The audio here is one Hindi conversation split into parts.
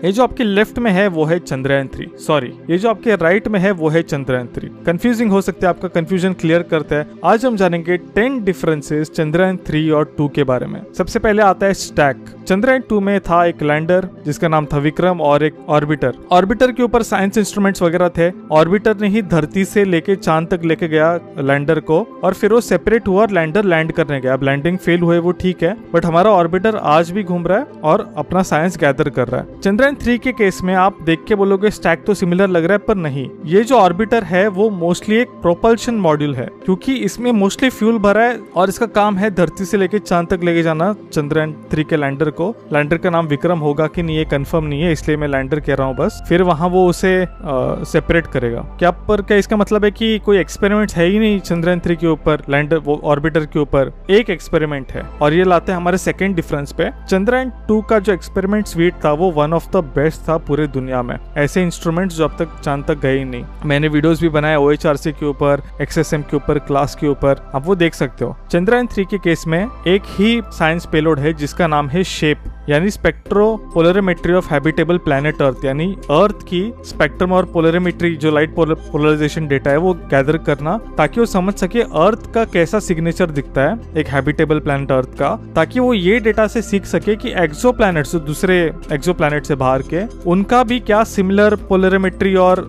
ये जो आपके लेफ्ट में है वो है चंद्रयान 3, सॉरी ये जो आपके राइट में है वो है चंद्रयान 3। कंफ्यूजिंग हो सकता है, आपका कंफ्यूजन क्लियर करता है। आज हम जानेंगे 10 डिफरेंसेस चंद्रयान 3 और 2 के बारे में। सबसे पहले आता है स्टैक। चंद्रयान 2 में था एक लैंडर जिसका नाम था विक्रम और एक ऑर्बिटर। ऑर्बिटर के ऊपर साइंस इंस्ट्रूमेंट्स वगैरह थे। ऑर्बिटर ने ही धरती से लेके चांद तक लेके गया लैंडर को, और फिर वो सेपरेट हुआ और लैंडर लैंड करने गया। अब लैंडिंग फेल हुए वो ठीक है, बट हमारा ऑर्बिटर आज भी घूम रहा है और अपना साइंस गैदर कर रहा है। चंद्रयान 3 के केस में आप देख के बोलोगे स्टैक तो सिमिलर लग रहा है, पर नहीं। ये जो ऑर्बिटर है वो मोस्टली एक प्रोपल्शन मॉड्यूल है, क्योंकि इसमें मोस्टली फ्यूल भरा है और इसका काम है धरती से लेके चांद तक लेके जाना चंद्रयान 3 के लैंडर को। लैंडर का नाम विक्रम होगा कि नहीं ये कंफर्म नहीं है, इसलिए मैं लैंडर कह रहा हूँ बस। फिर वहां वो उसे सेपरेट करेगा। क्या इसका मतलब है कि कोई एक्सपेरिमेंट है ही नहीं चंद्रयान 3 के ऊपर, लैंडर वो ऑर्बिटर के ऊपर एक एक्सपेरिमेंट है। और ये लाते हैं हमारे सेकंड डिफरेंस पे। चंद्रयान 2 का जो एक्सपेरिमेंट स्वीट था वो वन ऑफ द बेस्ट था पूरे दुनिया में। ऐसे इंस्ट्रूमेंट्स जो अब तक चांद तक गए ही नहीं। मैंने वीडियोस भी बनाए OHRC के ऊपर, XSM के ऊपर, क्लास के ऊपर, आप वो देख सकते हो। चंद्रयान 3 के केस में एक ही साइंस पेलोड है जिसका नाम है शेप, यानी स्पेक्ट्रोपोलरिमेट्री ऑफ हैबिटेबल प्लैनेट अर्थ, यानी अर्थ की स्पेक्ट्रम और पोलरिमेट्री जो लाइट पोलराइजेशन डेटा है वो गैदर करना, ताकि वो समझ सके अर्थ का कैसा सिग्नेचर दिखता है एक हैबिटेबल प्लैनेट अर्थ का, ताकि वो ये डेटा से सीख सके कि एक्सो प्लैनेट जो दूसरे एक्सो प्लैनेट से बाहर के उनका भी क्या सिमिलर पोलरिमेट्री और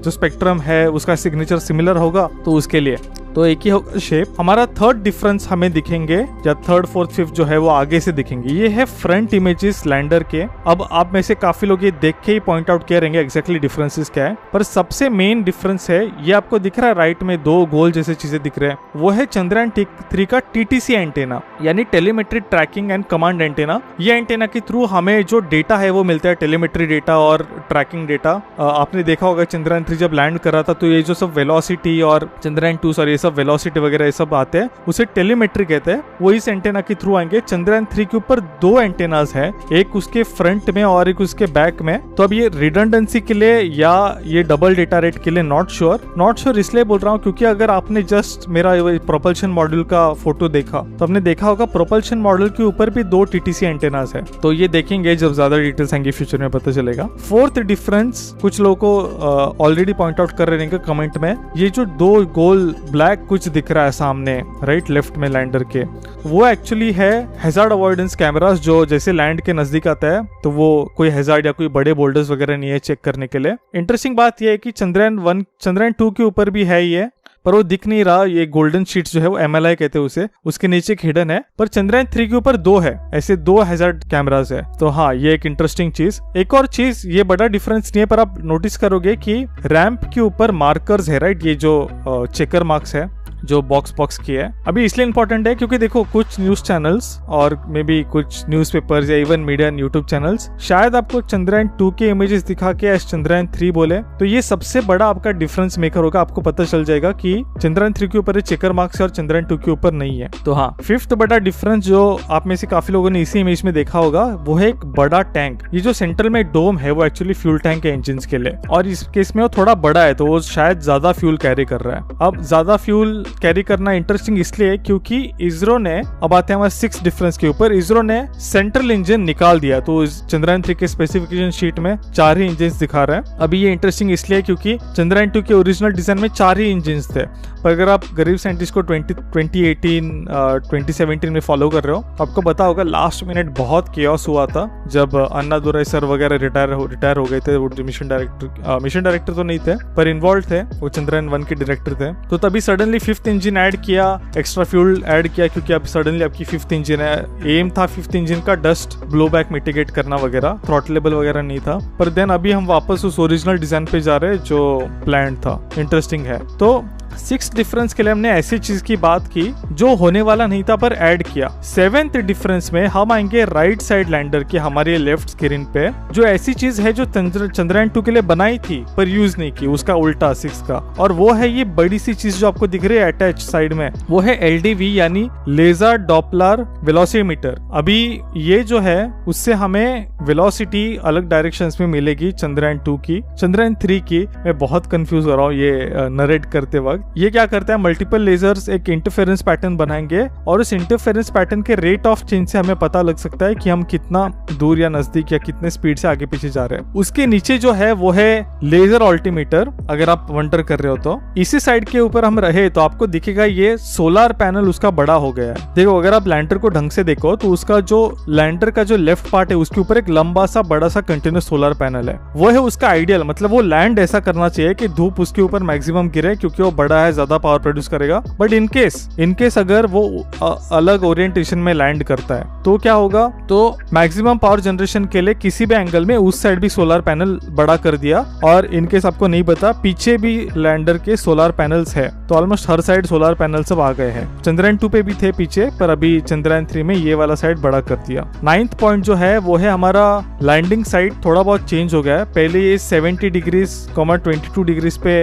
जो स्पेक्ट्रम है उसका सिग्नेचर सिमिलर होगा। तो उसके लिए तो एक ही होगा शेप। हमारा थर्ड डिफरेंस हमें दिखेंगे, या थर्ड फोर्थ फिफ्थ जो है वो आगे से दिखेंगे। ये है फ्रंट इमेजेस लैंडर के। अब आप में से काफी लोग ये देख के ही पॉइंट आउट किया रहेंगे एग्जैक्टली डिफरेंसेस क्या है, पर सबसे मेन डिफरेंस है ये आपको दिख रहा है राइट में दो गोल जैसे चीजें दिख रहे हैं, वो है चंद्रयान 3 का TTC एंटेना, यानी telemetry tracking and command antenna. ये एंटेना के थ्रू हमें जो डेटा है वो मिलता है, टेलीमेट्री डेटा और ट्रैकिंग डेटा। आपने देखा होगा चंद्रयान 3 जब लैंड कर रहा था तो ये जो सब वेलोसिटी और चंद्रयान 2 सॉरी सब वेलोसिटी वगैरह ये सब आते हैं, उसे टेलीमेट्री कहते हैं। वो इस एंटेना के थ्रू आएंगे। चंद्रयान 3 के ऊपर दो एंटेनास हैं, एक उसके फ्रंट में और एक उसके बैक में। तो अब ये रिडंडेंसी के लिए या ये डबल डेटा रेट के लिए नॉट श्योर इसलिए बोल रहा हूँ क्योंकि अगर आपने जस्ट मेरा प्रोपल्शन मॉड्यूल का फोटो देखा तो आपने देखा होगा प्रोपल्शन मॉड्यूल के ऊपर भी दो TTC एंटेनास है। तो ये देखेंगे जब ज्यादा डिटेल्स आएंगे फ्यूचर में पता चलेगा। फोर्थ डिफरेंस कुछ लोगों को ऑलरेडी पॉइंट आउट कर रहे हैं कमेंट में, ये जो दो गोल ब्लैक कुछ दिख रहा है सामने राइट लेफ्ट में लैंडर के, वो एक्चुअली है हैजार्ड अवॉइडेंस कैमरास, जो जैसे लैंड के नजदीक आता है तो वो कोई हैजार्ड या कोई बड़े बोल्डर्स वगैरह नहीं है चेक करने के लिए। इंटरेस्टिंग बात यह है कि चंद्रयान 2 के ऊपर भी है ये, पर वो दिख नहीं रहा। ये गोल्डन शीट्स जो है वो MLI कहते हैं उसे, उसके नीचे एक हिडन है। पर चंद्रयान 3 के ऊपर दो है, ऐसे दो हैजार्ड कैमरास है। तो हाँ, ये एक इंटरेस्टिंग चीज। एक और चीज, ये बड़ा डिफरेंस नहीं है पर आप नोटिस करोगे कि रैंप के ऊपर मार्कर्स है राइट, ये जो चेकर मार्क्स है जो बॉक्स की है। अभी इसलिए इंपॉर्टेंट है क्योंकि देखो कुछ न्यूज चैनल्स और मे बी कुछ न्यूज़पेपर्स या इवन मीडिया यूट्यूब चैनल्स शायद आपको चंद्रयान 2 के इमेजेस दिखा के एस चंद्रयान 3 बोले, तो ये सबसे बड़ा आपका डिफरेंस मेकर होगा। आपको पता चल जाएगा कि चंद्रयान 3 के ऊपर चेकर मार्क्स है और चंद्रयान 2 के ऊपर नहीं है। तो हाँ, फिफ्थ बड़ा डिफरेंस जो आप में से काफी लोगों ने इसी इमेज में देखा होगा वो है एक बड़ा टैंक। ये जो सेंटर में डोम है वो एक्चुअली फ्यूल टैंक है इंजन के लिए, और इस केस में वो थोड़ा बड़ा है तो वो शायद ज्यादा फ्यूल कैरी कर रहा है। अब ज्यादा फ्यूल कैरी करना इंटरेस्टिंग इसलिए क्योंकि इसरो ने, अब आते हैं हमारे 6 डिफरेंस के ऊपर, इसरो ने सेंट्रल इंजन निकाल दिया। तो चंद्रयान 3 के स्पेसिफिकेशन शीट में 4 ही इंजन दिखा रहे हैं। अभी ये इंटरेस्टिंग इसलिए क्योंकि चंद्रयान 2 के ओरिजिनल डिजाइन में 4 ही इंजन थे, पर अगर आप गरीब साइंटिस्ट को 2018 2017 में फॉलो कर रहे हो, आपको पता होगा लास्ट मिनट बहुत केओस हुआ था जब अन्नादुराई सर वगैरह रिटायर हो गए थे। वो मिशन डायरेक्टर तो नहीं थे पर इन्वॉल्व थे, वो चंद्रयान 1 के डायरेक्टर थे। तो तभी सडनली 5th इंजन ऐड किया, एक्स्ट्रा फ्यूल ऐड किया क्योंकि अब सडनली आपकी 5th इंजन है। एम था 5th इंजन का डस्ट ब्लो बैक मिटिगेट करना वगैरह, थ्रॉटलेबल वगैरह नहीं था। पर देन अभी हम वापस उस ओरिजिनल डिजाइन पे जा रहे हैं जो प्लान था। इंटरेस्टिंग है। तो 6 डिफरेंस के लिए हमने ऐसी चीज की बात की जो होने वाला नहीं था पर ऐड किया। 7th डिफरेंस में हम आएंगे राइट साइड लैंडर के हमारे लेफ्ट स्क्रीन पे, जो ऐसी चीज है जो चंद्रयान 2 के लिए बनाई थी पर यूज नहीं की, उसका उल्टा 6 का। और वो है ये बड़ी सी चीज जो आपको दिख रही है अटैच साइड में, वो है LDV यानी लेजर डॉपलर वेलोसिमीटर। अभी ये जो है उससे हमें वेलोसिटी अलग डायरेक्शंस में मिलेगी चंद्रयान 2 की। चंद्रयान 3 की मैं बहुत कंफ्यूज हो रहा हूँ ये नरेट करते वक्त, ये क्या करता है, मल्टीपल लेजर्स एक इंटरफेरेंस पैटर्न बनाएंगे और उस इंटरफेरेंस पैटर्न के रेट ऑफ चेंज से हमें पता लग सकता है कि हम कितना दूर या नजदीक या कितने स्पीड से आगे पीछे जा रहे हैं। उसके नीचे जो है वो है लेजर अल्टीमीटर। अगर आप वंडर कर रहे हो तो इसी साइड के ऊपर हम रहे तो आपको दिखेगा ये सोलर पैनल उसका बड़ा हो गया है। देखो अगर आप लैंडर को ढंग से देखो तो उसका जो लैंडर का जो लेफ्ट पार्ट है उसके ऊपर एक लंबा सा बड़ा सा कंटिन्यूस सोलर पैनल है। वो है उसका आइडियल, मतलब वो लैंड ऐसा करना चाहिए कि धूप उसके ऊपर मैक्सिमम गिरे क्योंकि वो बड़ा है, ज्यादा पावर प्रोड्यूस करेगा। बट इनकेस अगर वो अलग ओरिएंटेशन में लैंड करता है तो क्या होगा, तो मैक्सिमम पावर जनरेशन के लिए किसी भी एंगल में उस साइड भी सोलर पैनल बड़ा कर दिया। और इनकेस आपको नहीं पता पीछे भी लैंडर के सोलर पैनल्स है, तो ऑलमोस्ट हर साइड सोलर पैनल सब आ गए हैं। चंद्रयान 2 पे भी थे पीछे, पर अभी चंद्रयान 3 में ये वाला साइड बड़ा कर दिया। 9th पॉइंट जो है वो है हमारा लैंडिंग साइड थोड़ा बहुत चेंज हो गया है। पहले ये 70 डिग्रीज 22 डिग्रीज पे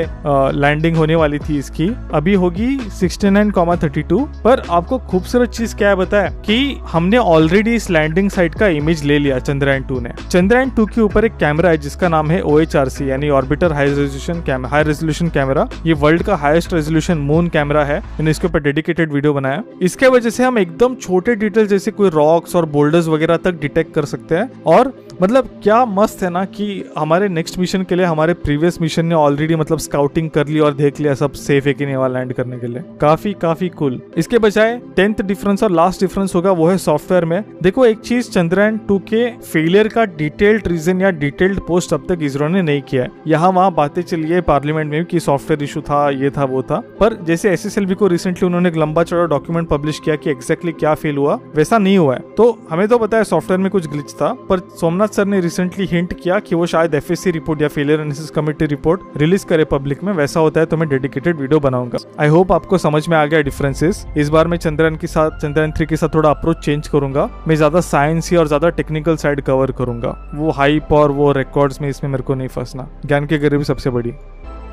लैंडिंग होने वाली थी इसकी, अभी होगी 69,32। पर आपको खूबसूरत चीज क्या है बताया कि हमने ऑलरेडी इस लैंडिंग साइट का इमेज ले लिया चंद्रयान 2 ने। चंद्रयान 2 के ऊपर एक कैमरा है जिसका नाम है OHRC यानी ऑर्बिटर हाई रेजोल्यूशन कैमरा। ये वर्ल्ड का हाईएस्ट रेजोल्यूशन मून कैमरा है। मैंने इसके ऊपर डेडिकेटेड वीडियो बनाया। इसके वजह से हम एकदम छोटे डिटेल जैसे कोई रॉक्स और बोल्डर्स वगैरह तक डिटेक्ट कर सकते हैं। और मतलब क्या मस्त है ना कि हमारे नेक्स्ट मिशन के लिए हमारे प्रीवियस मिशन ने ऑलरेडी मतलब स्काउटिंग कर ली और देख लिया सब सेफ है कि नहीं वहां लैंड करने के लिए। काफी कूल। इसके बजाय 10th डिफरेंस और लास्ट डिफरेंस होगा वो है सॉफ्टवेयर में। देखो एक चीज, चंद्रयान 2 के फेलियर का डिटेल्ड रीजन या डिटेल्ड पोस्ट अब तक इसरो ने नहीं किया है। यहाँ वहाँ बातें चली है पार्लियामेंट में कि सॉफ्टवेयर इशू था, ये था वो था, पर जैसे SSLV को रिसेंटली उन्होंने एक लंबा चौड़ा डॉक्यूमेंट पब्लिश किया कि एग्जैक्टली क्या फेल हुआ, वैसा नहीं हुआ है। तो हमें तो पता है सॉफ्टवेयर में कुछ ग्लिच था, पर सोमनाथ सर ने रिसेंटली हिंट किया कि वो शायद FSC रिपोर्ट या failure analysis committee report release करे पब्लिक में। वैसा होता है तो मैं डेडिकेटेड वीडियो बनाऊंगा। आई होप आपको समझ में आ गया डिफरेंसेस। इस बार मैं चंद्रयान 3 के साथ थोड़ा अप्रोच चेंज करूंगा। मैं ज्यादा साइंस और ज्यादा टेक्निकल साइड कवर करूंगा। वो हाइप और वो रिकॉर्ड्स में इसमें मेरे को नहीं फंसना। ज्ञान की गरीबी सबसे बड़ी।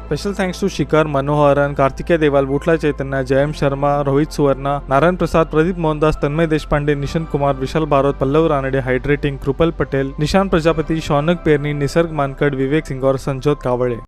स्पेशल थैंक्स टू शिखर, मनोहरन, कार्तिकेय देवाल, बूटला चैतन्य, जयम शर्मा, रोहित सुवर्णा, नारायण प्रसाद, प्रदीप मोहनदास, तन्मय देशपांडे, निशन कुमार, विशाल भारत, पल्लव रानडे, हाइड्रेटिंग, कृपल पटेल, निशान प्रजापति, शौनक पेरनी, निसर्ग मानकड़, विवेक सिंह और संजोत कावड़े।